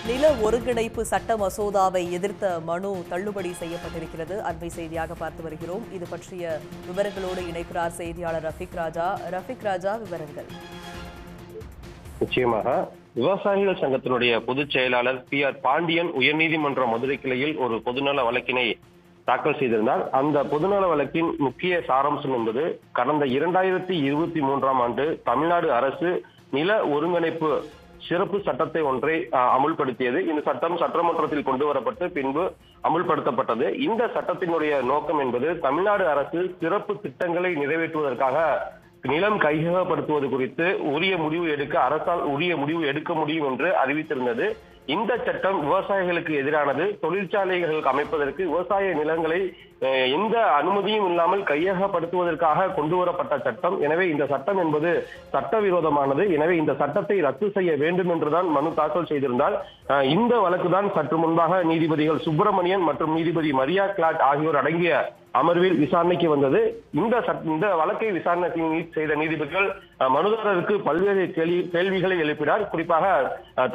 நில ஒருங்கிணைப்பு சட்ட மசோதாவை எதிர்த்த மனு தள்ளுபடி செய்யப்பட்டிருக்கிறது. அண்மை செய்தியாக பார்த்து வருகிறோம். இது பற்றிய விவரங்களோடு இணைக்கிறார் செய்தியாளர் ரஃபிக் ராஜா. ரஃபிக் ராஜா, விவரங்கள். நிச்சயமாக விவசாயிகள் சங்கத்தினுடைய பொதுச் செயலாளர் PR பாண்டியன் உயர்நீதிமன்ற மதுரை கிளையில் ஒரு பொதுநல வழக்கினை தாக்கல் செய்திருந்தார். அந்த பொதுநல வழக்கின் முக்கிய சாராம்சம் என்பது கடந்த 2023ஆம் ஆண்டு தமிழ்நாடு அரசு நில ஒருங்கிணைப்பு சிறப்பு சட்டத்தை ஒன்றை அமுல்படுத்தியது. இந்த சட்டம் சட்டமன்றத்தில் கொண்டு வரப்பட்டு பின்பு அமுல்படுத்தப்பட்டது. இந்த சட்டத்தினுடைய நோக்கம் என்பது தமிழ்நாடு அரசு சிறப்பு திட்டங்களை நிறைவேற்றுவதற்காக நிலம் கையகப்படுத்துவது குறித்து உரிய முடிவு எடுக்க முடியும் என்று அறிவித்திருந்தது. இந்த சட்டம் விவசாயிகளுக்கு எதிரானது. தொழிற்சாலைகளுக்கு அமைப்பதற்கு விவசாய நிலங்களை எந்த அனுமதியும் இல்லாமல் கையகப்படுத்துவதற்காக கொண்டு வரப்பட்ட சட்டம். எனவே இந்த சட்டம் என்பது சட்டவிரோதமானது. எனவே இந்த சட்டத்தை ரத்து செய்ய வேண்டும் என்றுதான் மனு தாக்கல் செய்திருந்தால் இந்த வழக்குதான் சற்று முன்பாக நீதிபதிகள் சுப்பிரமணியன் மற்றும் நீதிபதி மரியா கிளாட் ஆகியோர் அடங்கிய அமர்வில் விசாரணைக்கு வந்தது. இந்த வழக்கை விசாரணை செய்த நீதிபதிகள் மனுதாரருக்கு பல்வேறு கேள்விகளை எழுப்பினார். குறிப்பாக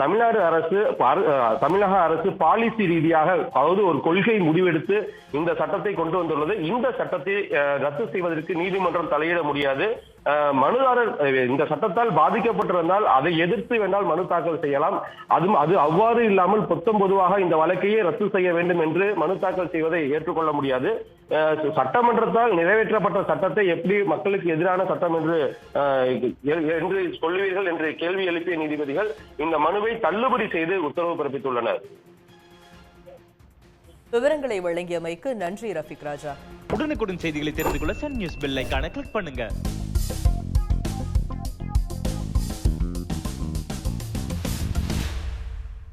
தமிழக அரசு பாலிசி ரீதியாக, அதாவது ஒரு கொள்கை முடிவெடுத்து இந்த சட்டத்தை கொண்டு வந்துள்ளது. இந்த சட்டத்தை ரத்து செய்வதற்கு நீதிமன்றம் தலையிட முடியாது. மனுதாரர் இந்த சட்டத்தால் பாதிக்கப்பட்டிருந்தால் அதை எதிர்த்து வேண்டால் மனு தாக்கல் செய்யலாம். அது அவ்வாறு இல்லாமல் பொதுவாக இந்த வழக்கையே ரத்து செய்ய வேண்டும் என்று மனு தாக்கல் செய்வதை ஏற்றுக்கொள்ள முடியாது. சட்டமன்றத்தால் நிறைவேற்றப்பட்ட சட்டத்தை எப்படி மக்களுக்கு எதிரான சட்டம் என்று சொல்லுவீர்கள் என்று கேள்வி எழுப்பிய நீதிபதிகள் இந்த மனுவை தள்ளுபடி செய்து உத்தரவு பிறப்பித்துள்ளனர். விவரங்களை வழங்கியமைக்கு நன்றி ரஃபிக் ராஜா. உடனுக்குடன் செய்திகளை தெரிந்து கொள்ள சன் நியூஸ் பெல் ஐகானை கிளிக் பண்ணுங்க.